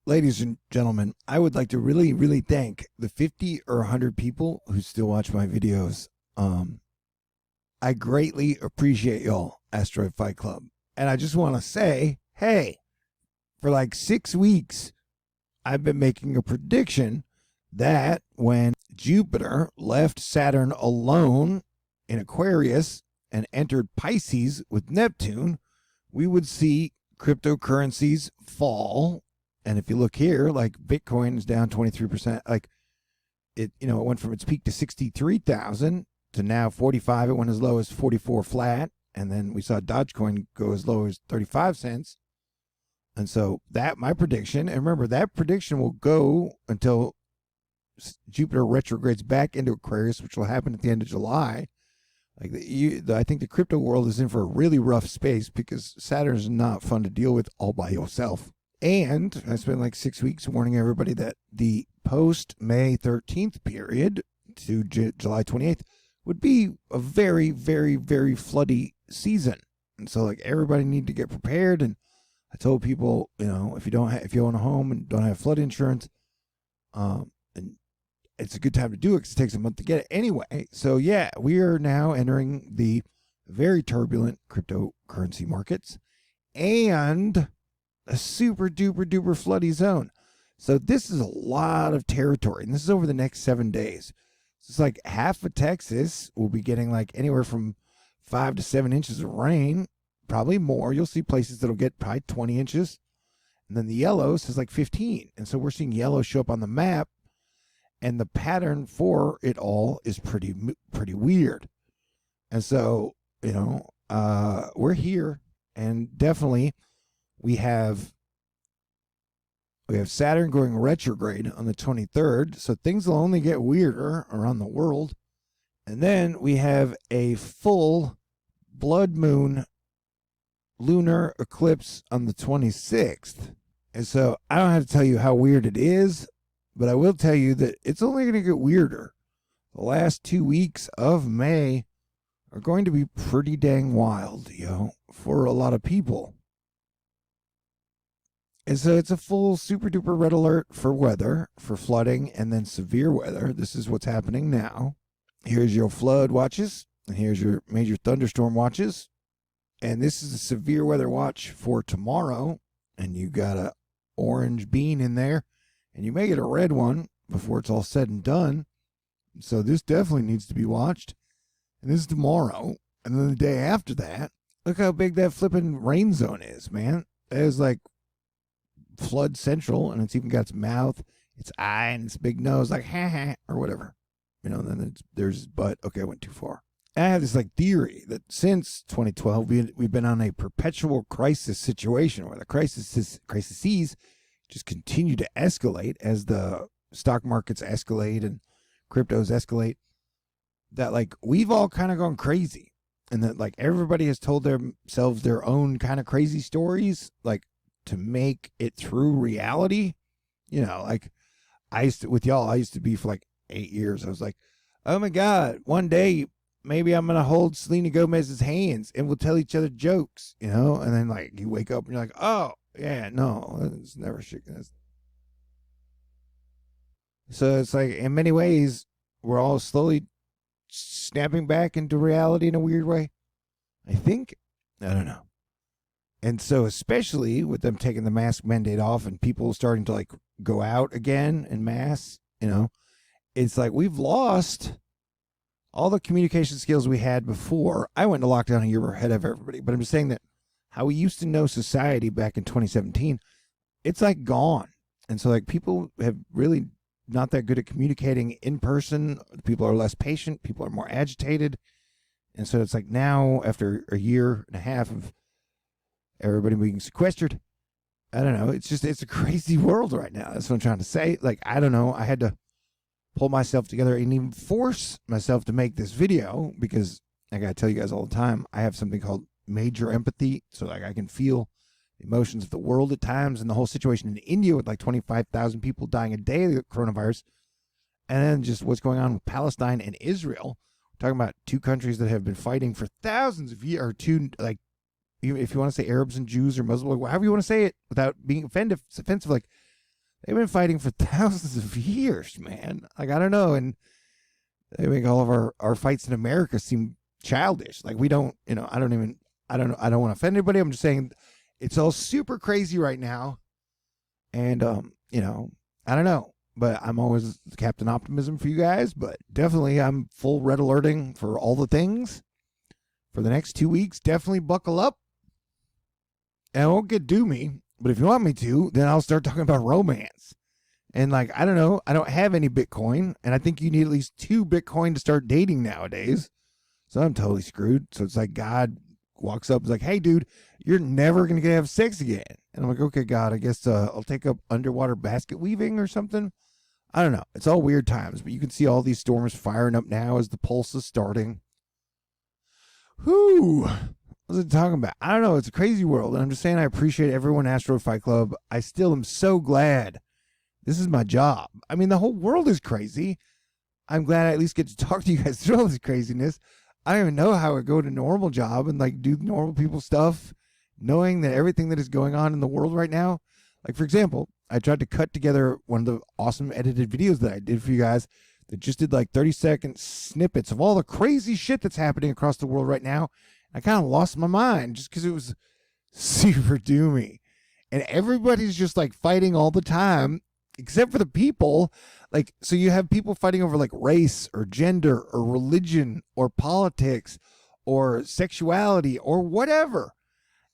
Ladies and gentlemen, I would like to really thank the 50 or 100 people who still watch my videos. I greatly appreciate y'all, Asteroid Fight Club. And I just want to say, hey, for like 6 weeks, I've been making a prediction that when Jupiter left Saturn alone in Aquarius and entered Pisces with Neptune, we would see cryptocurrencies fall. And if you look here, like Bitcoin is down 23%. Like it went from its peak to 63,000 to now 45. It went as low as 44 flat. And then we saw Dogecoin go as low as 35 cents. And so that my prediction, and remember that prediction will go until Jupiter retrogrades back into Aquarius, which will happen at the end of July. Like I think the crypto world is in for a really rough space because Saturn is not fun to deal with all by yourself. And I spent like 6 weeks warning everybody that the post-May 13th period to July 28th would be a very floody season. And so like everybody need to get prepared. And I told people, if you own a home and don't have flood insurance, and it's a good time to do it because it takes a month to get it anyway. So yeah, we are now entering the very turbulent cryptocurrency markets and a super duper floody zone. So this is a lot of territory, and this is over the next 7 days. So it's like half of Texas will be getting like anywhere from 5 to 7 inches of rain, probably more. You'll see places that'll get probably 20 inches, and then the yellow says like 15. And so we're seeing yellow show up on the map, and the pattern for it all is pretty weird. And so we're here, and definitely we have Saturn going retrograde on the 23rd, so things will only get weirder around the world. And then we have a full blood moon lunar eclipse on the 26th. And so I don't have to tell you how weird it is, but I will tell you that it's only going to get weirder. The last 2 weeks of May are going to be pretty dang wild, for a lot of people. And so it's a full super duper red alert for weather, for flooding, and then severe weather. This is what's happening now. Here's your flood watches, and here's your major thunderstorm watches. And this is a severe weather watch for tomorrow. And you got a orange bean in there, and you may get a red one before it's all said and done. So this definitely needs to be watched. And this is tomorrow. And then the day after that, look how big that flipping rain zone is, man. It is like flood central, and it's even got its mouth, its eye, and its big nose, like ha ha or whatever. And then there's but okay, I went too far. And I have this like theory that since 2012 we've been on a perpetual crisis situation where the crises just continue to escalate as the stock markets escalate and cryptos escalate. That like we've all kind of gone crazy, and that like everybody has told themselves their own kind of crazy stories, like to make it through reality. Like I used to be for like 8 years. I was like, oh my God, one day maybe I'm going to hold Selena Gomez's hands and we'll tell each other jokes, and then like you wake up and you're like, oh yeah, no, it's never shaking. So it's like in many ways, we're all slowly snapping back into reality in a weird way. I think, I don't know. And so especially with them taking the mask mandate off and people starting to like go out again en masse, it's like we've lost all the communication skills we had before. I went into lockdown a year ahead of everybody, but I'm just saying that how we used to know society back in 2017, it's like gone. And so like people have really not that good at communicating in person. People are less patient. People are more agitated. And so it's like now after a year and a half of everybody being sequestered, I don't know. It's a crazy world right now. That's what I'm trying to say. Like, I don't know. I had to pull myself together and even force myself to make this video because I got to tell you guys all the time, I have something called major empathy. So like I can feel the emotions of the world at times, and the whole situation in India with like 25,000 people dying a day of the coronavirus. And then just what's going on with Palestine and Israel. We're talking about two countries that have been fighting for thousands of years, or two, like, if you want to say Arabs and Jews or Muslims, however you want to say it without being offensive, like They've been fighting for thousands of years, man. Like, I don't know. And they make all of our fights in America seem childish. Like, we don't, I don't want to offend anybody. I'm just saying it's all super crazy right now. And, I don't know. But I'm always Captain Optimism for you guys. But definitely I'm full red alerting for all the things for the next 2 weeks. Definitely buckle up. And it won't get doomy. But if you want me to, then I'll start talking about romance. And like, I don't know, I don't have any Bitcoin. And I think you need at least 2 Bitcoin to start dating nowadays. So I'm totally screwed. So it's like God walks up and is like, hey, dude, you're never going to have sex again. And I'm like, okay, God, I guess I'll take up underwater basket weaving or something. I don't know. It's all weird times. But you can see all these storms firing up now as the pulse is starting. Whew. What was it talking about? I don't know. It's a crazy world. And I'm just saying I appreciate everyone at Asteroid Fight Club. I still am so glad this is my job. I mean, the whole world is crazy. I'm glad I at least get to talk to you guys through all this craziness. I don't even know how I go to normal job and like do normal people stuff, knowing that everything that is going on in the world right now. Like, for example, I tried to cut together one of the awesome edited videos that I did for you guys that just did like 30-second snippets of all the crazy shit that's happening across the world right now. I kind of lost my mind just because it was super doomy. And everybody's just like fighting all the time, except for the people. Like, so you have people fighting over like race or gender or religion or politics or sexuality or whatever.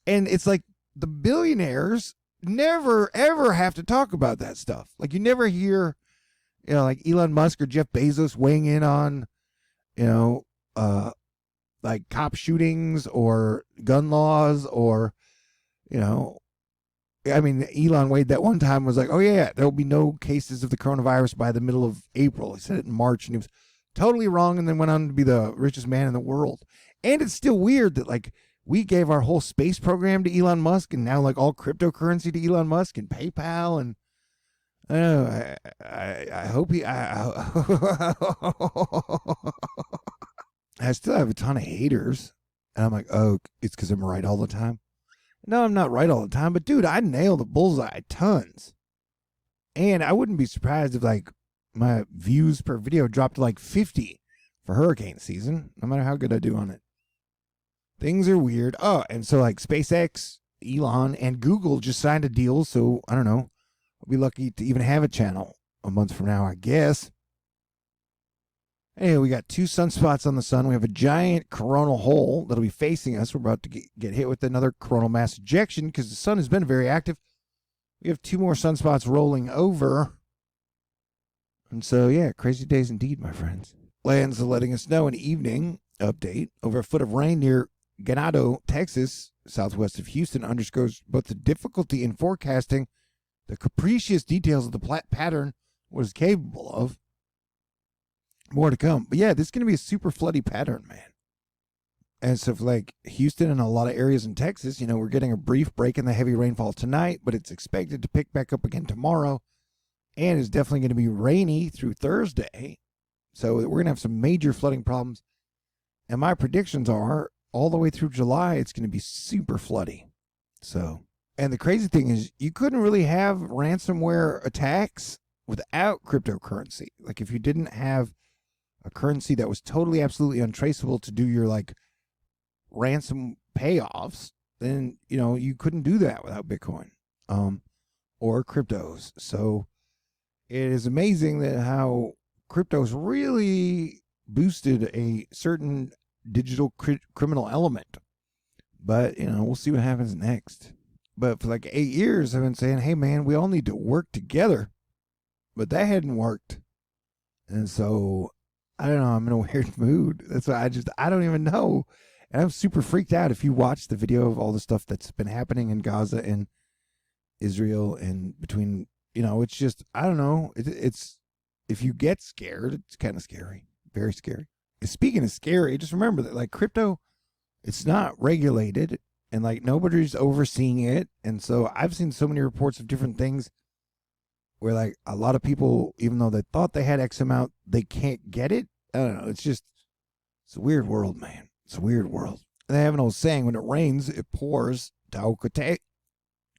And it's like the billionaires never, ever have to talk about that stuff. Like, you never hear, like Elon Musk or Jeff Bezos weighing in on, like cop shootings or gun laws or, I mean, Elon Wade that one time was like, oh yeah, there'll be no cases of the coronavirus by the middle of April. He said it in March and he was totally wrong and then went on to be the richest man in the world. And it's still weird that like we gave our whole space program to Elon Musk and now like all cryptocurrency to Elon Musk and PayPal and I don't know, I hope I still have a ton of haters. And I'm like, oh, it's because I'm right all the time. No, I'm not right all the time, but dude, I nail the bullseye tons. And I wouldn't be surprised if like my views per video dropped to like 50 for hurricane season, no matter how good I do on it. Things are weird. Oh, and so like SpaceX, Elon, and Google just signed a deal, so I don't know. I'll be lucky to even have a channel a month from now, I guess. Anyway, we got 2 sunspots on the sun. We have a giant coronal hole that'll be facing us. We're about to get hit with another coronal mass ejection because the sun has been very active. We have 2 more sunspots rolling over. And so, yeah, crazy days indeed, my friends. Lands are letting us know an evening update. Over a foot of rain near Ganado, Texas, southwest of Houston, underscores both the difficulty in forecasting the capricious details of the pattern was capable of. More to come. But yeah, this is going to be a super floody pattern, man. And so for like Houston and a lot of areas in Texas, we're getting a brief break in the heavy rainfall tonight, but it's expected to pick back up again tomorrow. And it's definitely going to be rainy through Thursday. So we're going to have some major flooding problems. And my predictions are all the way through July, it's going to be super floody. So, and the crazy thing is you couldn't really have ransomware attacks without cryptocurrency. Like if you didn't have a currency that was totally, absolutely untraceable to do your like ransom payoffs, then, you couldn't do that without Bitcoin, or cryptos. So it is amazing that how cryptos really boosted a certain digital criminal element. But, we'll see what happens next. But for like 8 years, I've been saying, hey man, we all need to work together. But that hadn't worked. And so I don't know, I'm in a weird mood. That's why I don't even know. And I'm super freaked out. If you watch the video of all the stuff that's been happening in Gaza and Israel and between, it's just, I don't know. It's, if you get scared, it's kind of scary. Very scary. Speaking of scary, just remember that like crypto, it's not regulated and like nobody's overseeing it. And so I've seen so many reports of different things where like a lot of people, even though they thought they had X amount, they can't get it. I don't know. It's a weird world, man. It's a weird world. They have an old saying, when it rains, it pours. Tao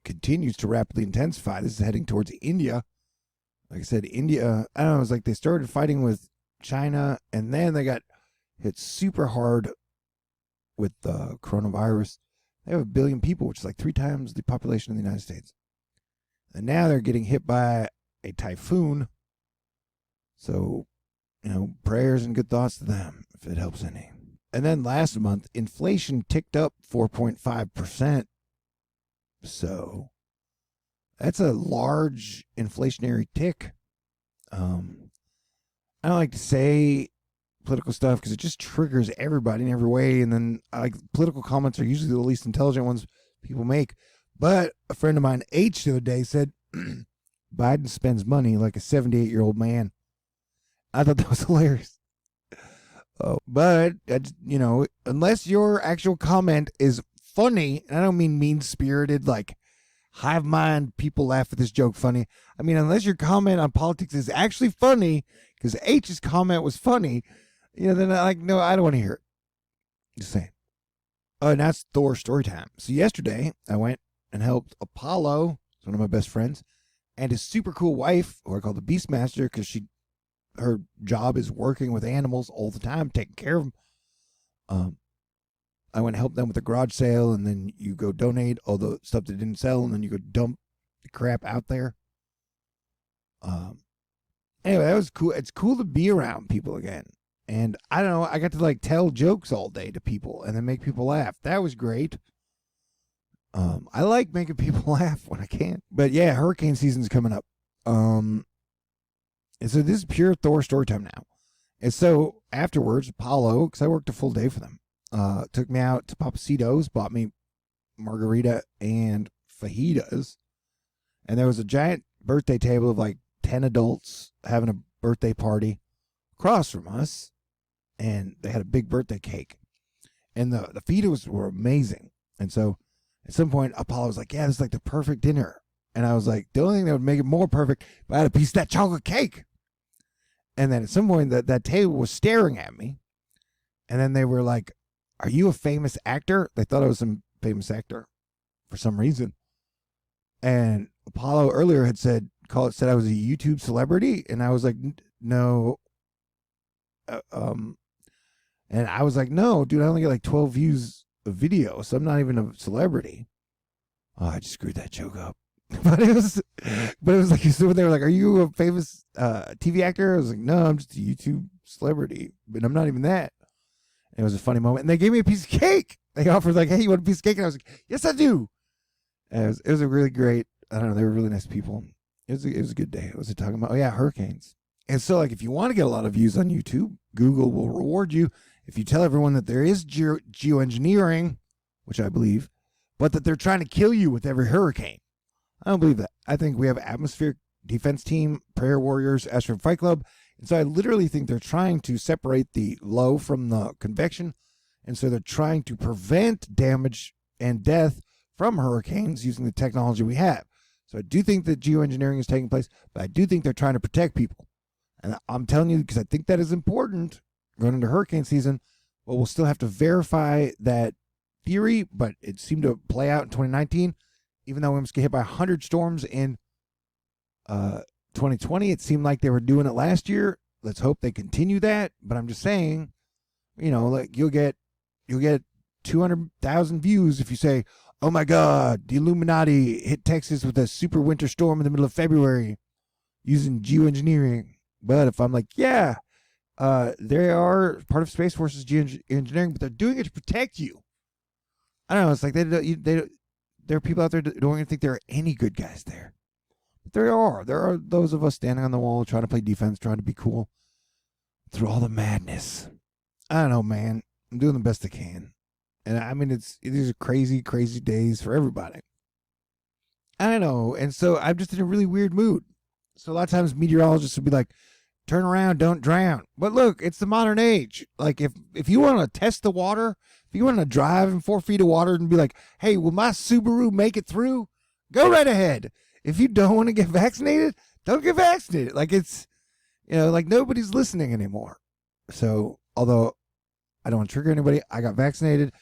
continues to rapidly intensify. This is heading towards India. Like I said, India, I don't know, it was like they started fighting with China, and then they got hit super hard with the coronavirus. They have 1 billion people, which is like 3 times the population of the United States. And now they're getting hit by a typhoon. So, prayers and good thoughts to them, if it helps any. And then last month, inflation ticked up 4.5%. So that's a large inflationary tick. I don't like to say political stuff because it just triggers everybody in every way. And then political comments are usually the least intelligent ones people make. But a friend of mine, H, the other day said, Biden spends money like a 78-year-old man. I thought that was hilarious. But, unless your actual comment is funny, and I don't mean mean-spirited, like hive mind, people laugh at this joke funny. I mean, unless your comment on politics is actually funny, because H's comment was funny, then no, I don't want to hear it. Just saying. Oh, and that's Thor story time. So yesterday, I went and helped Apollo, one of my best friends, and his super cool wife, who I call the Beastmaster, because her job is working with animals all the time, taking care of them. I went and helped them with the garage sale, and then you go donate all the stuff that didn't sell, and then you go dump the crap out there. Anyway, that was cool. It's cool to be around people again. And I don't know, I got to tell jokes all day to people and then make people laugh. That was great. I like making people laugh when I can. But yeah, hurricane season's coming up. And so this is pure Thor story time now. And so afterwards, Apollo, because I worked a full day for them, took me out to Papacitos, bought me margarita and fajitas. And there was a giant birthday table of 10 adults having a birthday party across from us. And they had a big birthday cake. And the fajitas were amazing. And so at some point, Apollo was like, yeah, this is the perfect dinner. And I was like, the only thing that would make it more perfect if I had a piece of that chocolate cake. And then at some point, that table was staring at me. And then they were like, are you a famous actor? They thought I was some famous actor for some reason. And Apollo earlier had said I was a YouTube celebrity. And I was like, no. And I was like, no, dude, I only get 12 views a video, so I'm not even a celebrity. Oh, I just screwed that joke up. But it was like, so they were like, are you a famous TV actor? I was like, no, I'm just a YouTube celebrity, but I'm not even that. And it was a funny moment. And they gave me a piece of cake. They offered hey, you want a piece of cake? And I was like, yes, I do. And it was a really great, I don't know, they were really nice people. It was a good day. What was it talking about? Oh yeah, hurricanes. And so if you want to get a lot of views on YouTube, Google will reward you if you tell everyone that there is geoengineering, which I believe, but that they're trying to kill you with every hurricane. I don't believe that. I think we have atmospheric defense team, prayer warriors, Asteroid Fight Club. And so I literally think they're trying to separate the low from the convection. And so they're trying to prevent damage and death from hurricanes using the technology we have. So I do think that geoengineering is taking place, but I do think they're trying to protect people. And I'm telling you, because I think that is important going into hurricane season. Well, we'll still have to verify that theory, but it seemed to play out in 2019. Even though we must get hit by 100 storms in 2020, it seemed like they were doing it last year. Let's hope they continue that. But I'm just saying, you'll get 200,000 views if you say, oh my God, the Illuminati hit Texas with a super winter storm in the middle of February using geoengineering. But if I'm like, yeah, they are part of Space Force's geoengineering, but they're doing it to protect you. I don't know. It's there are people out there that don't even think there are any good guys there. But there are. There are those of us standing on the wall trying to play defense, trying to be cool through all the madness. I don't know, man. I'm doing the best I can. And I mean, these are crazy, crazy days for everybody. I don't know. And so I'm just in a really weird mood. So a lot of times meteorologists would be like, turn around, don't drown. But look, it's the modern age. If you want to test the water, if you want to drive in 4 feet of water and be like, hey, will my Subaru make it through? Go right ahead. If you don't want to get vaccinated, don't get vaccinated. It's, nobody's listening anymore. So, although I don't want to trigger anybody, I got vaccinated.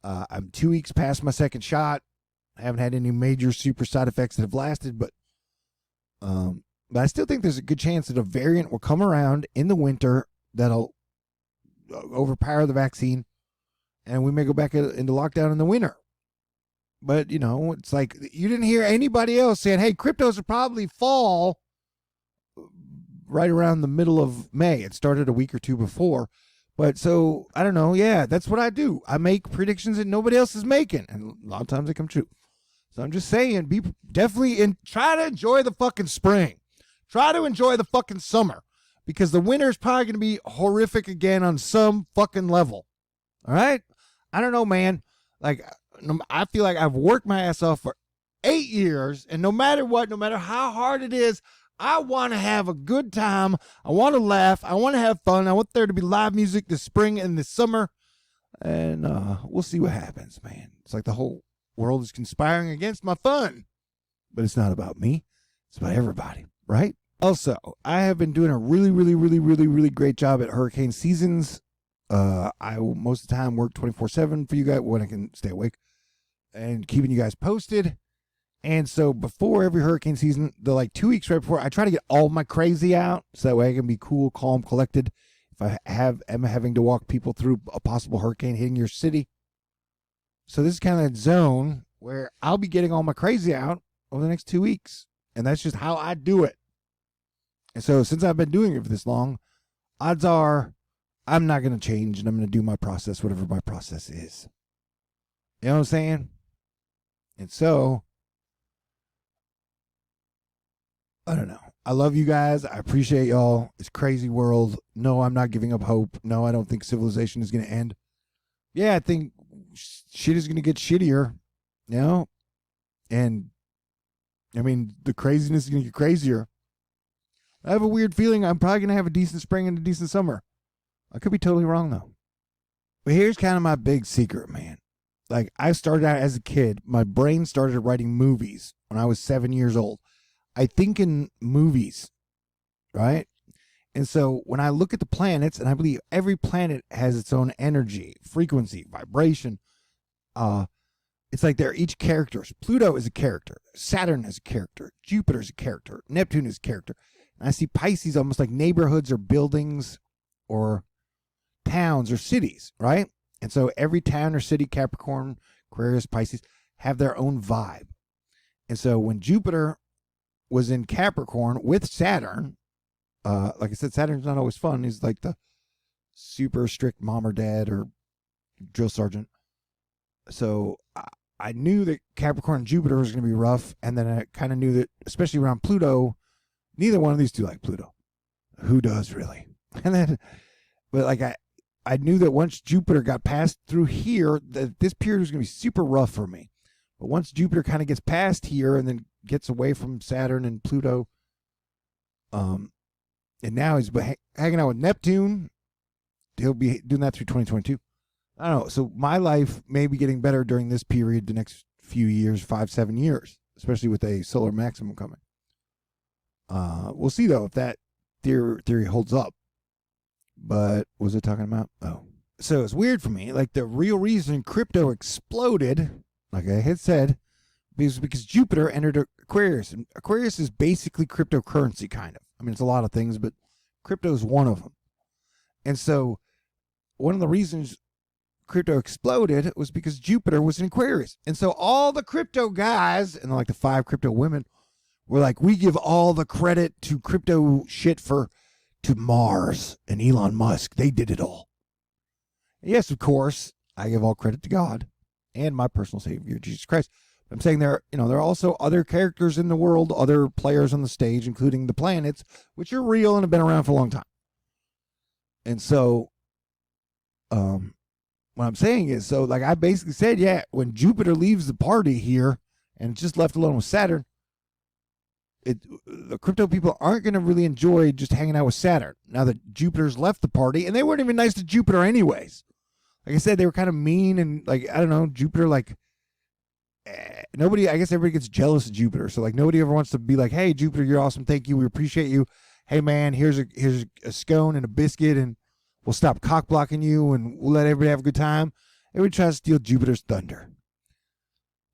I'm 2 weeks past my second shot. I haven't had any major super side effects that have lasted, but But I still think there's a good chance that a variant will come around in the winter that'll overpower the vaccine, and we may go back into lockdown in the winter. But, it's like you didn't hear anybody else saying, hey, cryptos will probably fall right around the middle of May. It started a week or two before. But so, I don't know. Yeah, that's what I do. I make predictions that nobody else is making. And a lot of times they come true. So I'm just saying, try to enjoy the fucking spring. Try to enjoy the fucking summer. Because the winter is probably going to be horrific again on some fucking level. All right? I don't know, man. Like, I feel like I've worked my ass off for 8 years. And no matter what, no matter how hard it is, I want to have a good time. I want to laugh. I want to have fun. I want there to be live music this spring and this summer. And we'll see what happens, man. It's like the whole world is conspiring against my fun. But it's not about me. It's about everybody, right? Also, I have been doing a really, really, really, really, really great job at hurricane seasons. I will most of the time work 24/7 for you guys when I can stay awake and keeping you guys posted. And so before every hurricane season, the 2 weeks right before, I try to get all my crazy out so that way I can be cool, calm, collected if I am having to walk people through a possible hurricane hitting your city. So this is kind of that zone where I'll be getting all my crazy out over the next 2 weeks. And that's just how I do it. And so since I've been doing it for this long, odds are I'm not going to change and I'm going to do my process, whatever my process is. You know what I'm saying? And so, I don't know. I love you guys. I appreciate y'all. It's a crazy world. No, I'm not giving up hope. No, I don't think civilization is going to end. Yeah, I think shit is going to get shittier, And, I mean, the craziness is going to get crazier. I have a weird feeling I'm probably going to have a decent spring and a decent summer. I could be totally wrong, though. But here's kind of my big secret, man. Like, I started out as a kid. My brain started writing movies when I was 7 years old. I think in movies, right? And so when I look at the planets, and I believe every planet has its own energy, frequency, vibration, it's like they're each characters. Pluto is a character. Saturn is a character. Jupiter is a character. Neptune is a character. And I see Pisces almost like neighborhoods or buildings or towns or cities, right? And so every town or city, Capricorn, Aquarius, Pisces, have their own vibe. And so when Jupiter was in Capricorn with Saturn, like I said, Saturn's not always fun. He's like the super strict mom or dad or drill sergeant. So I knew that Capricorn and Jupiter was going to be rough. And then I kind of knew that, especially around Pluto, neither one of these two like Pluto. Who does really? And then, but like I knew that once Jupiter got passed through here, that this period was going to be super rough for me. But once Jupiter kind of gets past here and then gets away from Saturn and Pluto, and now he's hanging out with Neptune, he'll be doing that through 2022. I don't know. So my life may be getting better during this period, the next few years, 5-7 years, especially with a solar maximum coming. We'll see, though, if that theory holds up. But what was I talking about? Oh. So it's weird for me. Like, the real reason crypto exploded, like I had said, was because Jupiter entered Aquarius. And Aquarius is basically cryptocurrency, kind of. I mean, it's a lot of things, but crypto is one of them. And so one of the reasons crypto exploded was because Jupiter was in Aquarius. And so all the crypto guys, and like the 5 crypto women, were like, we give all the credit to crypto shit to Mars and Elon Musk. They did it all. Yes, of course, I give all credit to God and my personal Savior, Jesus Christ. I'm saying there are also other characters in the world, other players on the stage, including the planets, which are real and have been around for a long time. And so, what I'm saying is, so like I basically said, yeah, when Jupiter leaves the party here and just left alone with Saturn, the crypto people aren't going to really enjoy just hanging out with Saturn now that Jupiter's left the party, and they weren't even nice to Jupiter anyways. Like I said, they were kind of mean, and like, I don't know, Jupiter, like, I guess everybody gets jealous of Jupiter. So like nobody ever wants to be like, hey, Jupiter, you're awesome. Thank you. We appreciate you. Hey man, here's a scone and a biscuit, and we'll stop cock blocking you, and we'll let everybody have a good time. Everybody tries to steal Jupiter's thunder.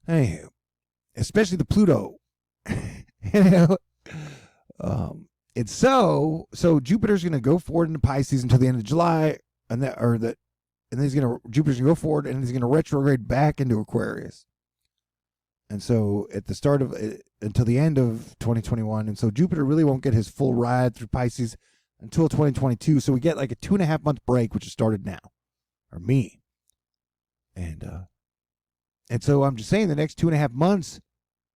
Anywho, especially the Pluto. It's so Jupiter's going to go forward into Pisces until the end of July, and then Jupiter's going to go forward and he's going to retrograde back into Aquarius. And so at the start of until the end of 2021, and so Jupiter really won't get his full ride through Pisces until 2022. So we get like a 2.5 month break, which has started now, or me. And so I'm just saying the next 2.5 months,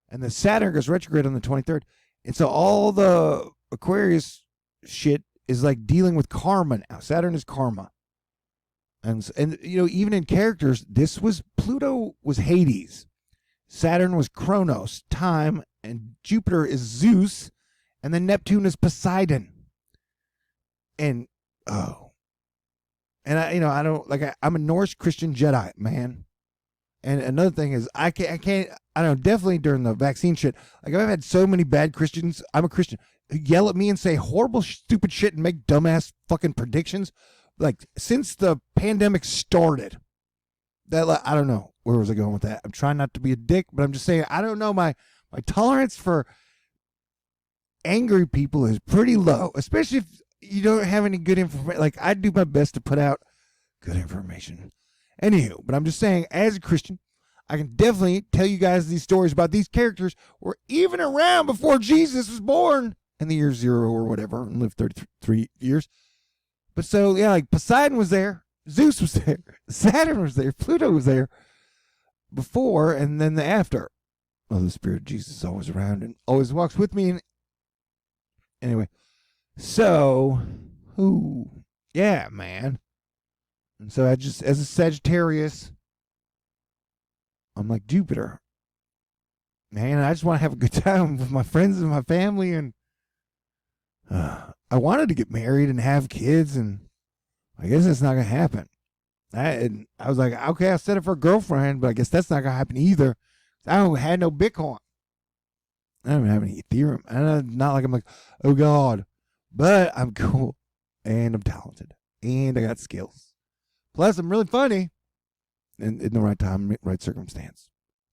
and the Saturn goes retrograde on the 23rd. And so all the Aquarius shit is like dealing with karma now. Saturn is karma. And even in characters, Pluto was Hades. Saturn was Kronos, time, and Jupiter is Zeus, and then Neptune is Poseidon. And I don't like. I'm a Norse Christian Jedi, man. And another thing is, I don't know, definitely during the vaccine shit, like I've had so many bad Christians, I'm a Christian, who yell at me and say horrible, stupid shit and make dumbass fucking predictions. Like, since the pandemic started, I don't know, where was I going with that? I'm trying not to be a dick, but I'm just saying, I don't know, my tolerance for angry people is pretty low, especially if you don't have any good information. Like, I do my best to put out good information. Anywho, but I'm just saying, as a Christian, I can definitely tell you guys these stories about these characters were even around before Jesus was born in the year 0 or whatever, and lived 33 years. But so, yeah, like Poseidon was there, Zeus was there, Saturn was there, Pluto was there before, and then the after. Well, the Spirit of Jesus is always around and always walks with me. And anyway, so, yeah, man. And so as a Sagittarius, I'm like Jupiter. Man, I just want to have a good time with my friends and my family. And I wanted to get married and have kids, and I guess that's not going to happen. I was like, okay, I'll set it for a girlfriend, but I guess that's not going to happen either. I don't had no Bitcoin. I don't have any Ethereum. And not like I'm like, oh God. But I'm cool, and I'm talented, and I got skills. Plus, I'm really funny, and in the right time, right circumstance.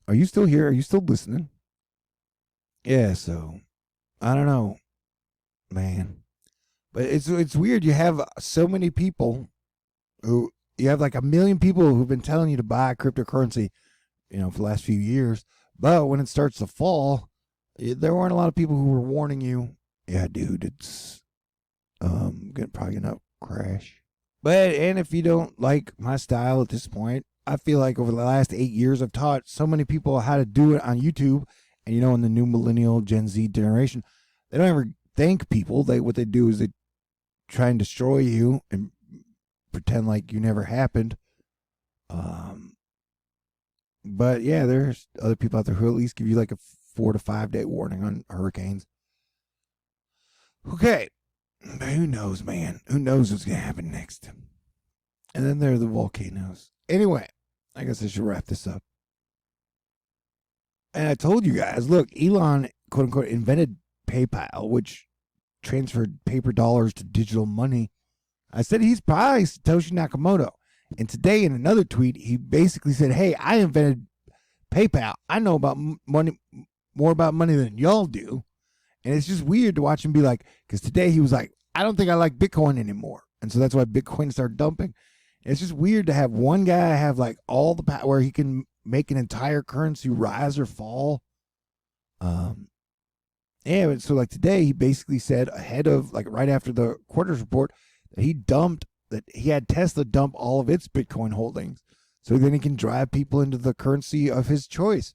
Are you still here? Are you still listening? Yeah, so, I don't know, man. But it's weird. You have so many people you have like 1 million people who've been telling you to buy cryptocurrency, for the last few years. But when it starts to fall, there weren't a lot of people who were warning you. Yeah, dude, it's probably gonna crash. And if you don't like my style at this point, I feel like over the last 8 years, I've taught so many people how to do it on YouTube. And in the new millennial Gen Z generation, they don't ever thank people. What they do is they try and destroy you and pretend like you never happened. But yeah, there's other people out there who at least give you like a 4 to 5 day warning on hurricanes. Okay. But who knows, man? Who knows what's going to happen next? And then there are the volcanoes. Anyway, I guess I should wrap this up. And I told you guys, look, Elon, quote unquote, invented PayPal, which transferred paper dollars to digital money. I said he's probably Satoshi Nakamoto. And today in another tweet, he basically said, hey, I invented PayPal. I know about money, more about money than y'all do. And it's just weird to watch him be like, because today he was like, I don't think I like Bitcoin anymore. And so that's why Bitcoin started dumping. And it's just weird to have one guy have like all the power where he can make an entire currency rise or fall. Yeah, so like today he basically said ahead of like right after the quarters report that he had Tesla dump all of its Bitcoin holdings. So then he can drive people into the currency of his choice.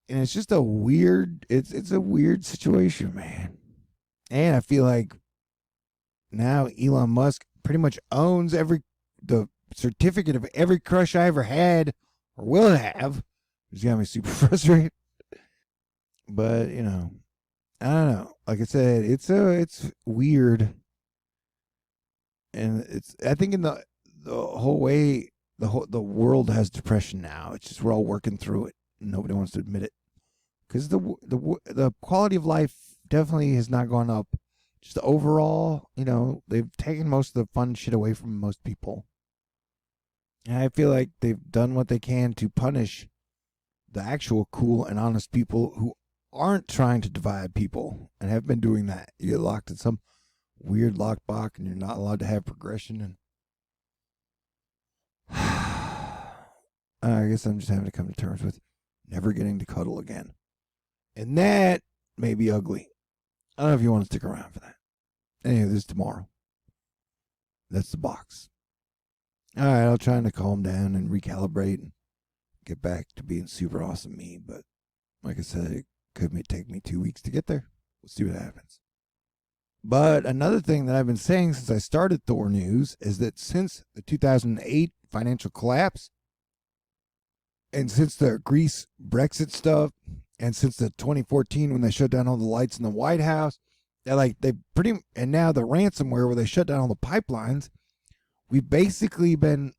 And it's just a weird situation, man. And I feel like now Elon Musk pretty much owns the certificate of every crush I ever had or will have. It's got me super frustrated. But, I don't know. Like I said, it's weird. And I think in the whole way, the world has depression now. It's just we're all working through it. Nobody wants to admit it, because the quality of life definitely has not gone up. Just overall, they've taken most of the fun shit away from most people. And I feel like they've done what they can to punish the actual cool and honest people who aren't trying to divide people and have been doing that. You get locked in some weird lockbox and you're not allowed to have progression. And I guess I'm just having to come to terms with never getting to cuddle again. And that may be ugly. I don't know if you want to stick around for that. Anyway, this is tomorrow. That's the box. All right, I'll try to calm down and recalibrate and get back to being super awesome me. But like I said, it could take me 2 weeks to get there. We'll see what happens. But another thing that I've been saying since I started THORnews is that since the 2008 financial collapse, and since the Greece Brexit stuff, and since the 2014 when they shut down all the lights in the White House, and now the ransomware where they shut down all the pipelines, we've basically been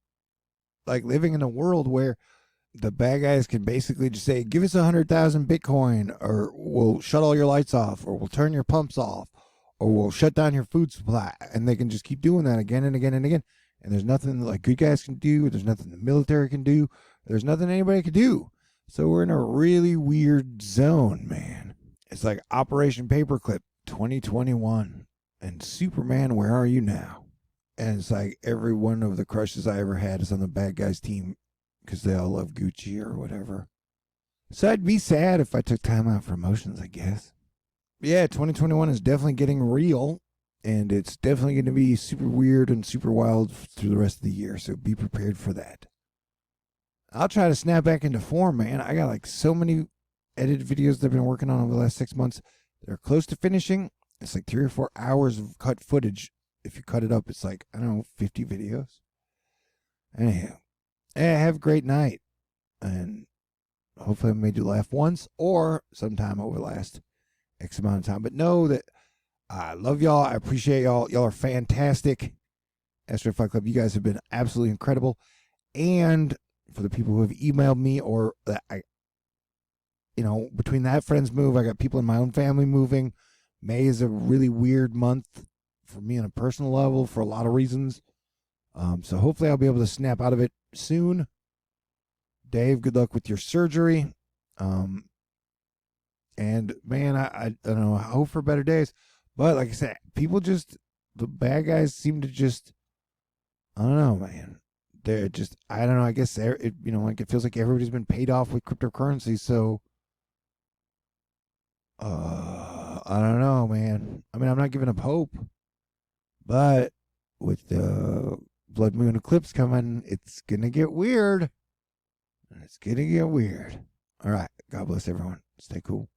like living in a world where the bad guys can basically just say, give us 100,000 Bitcoin, or we'll shut all your lights off, or we'll turn your pumps off, or we'll shut down your food supply. And they can just keep doing that again and again and again. And there's nothing like good guys can do. There's nothing the military can do. There's nothing anybody can do. So we're in a really weird zone, man. It's like Operation Paperclip 2021 and Superman, where are you now? And it's like every one of the crushes I ever had is on the bad guys team because they all love Gucci or whatever. So I'd be sad if I took time out for emotions, I guess. But yeah, 2021 is definitely getting real, and it's definitely going to be super weird and super wild through the rest of the year, so be prepared for that. I'll try to snap back into form, man. I got like so many edited videos that I've been working on over the last 6 months. They're close to finishing. It's like 3 or 4 hours of cut footage. If you cut it up, it's like, I don't know, 50 videos. Anyhow, have a great night. And hopefully I made you laugh once or sometime over the last X amount of time. But know that I love y'all. I appreciate y'all. Y'all are fantastic. Astro Fight Club, you guys have been absolutely incredible. And for the people who have emailed me or that between that friend's move, I got people in my own family moving. May is a really weird month for me on a personal level for a lot of reasons. So hopefully I'll be able to snap out of it soon. Dave, good luck with your surgery. And man, I don't know, I hope for better days. But like I said, the bad guys seem to just, I don't know, man. They're just, I don't know, I guess it feels like everybody's been paid off with cryptocurrency. So, I don't know, man. I mean, I'm not giving up hope, but with the Bloodmoon Eclipse coming, it's going to get weird. It's going to get weird. All right. God bless everyone. Stay cool.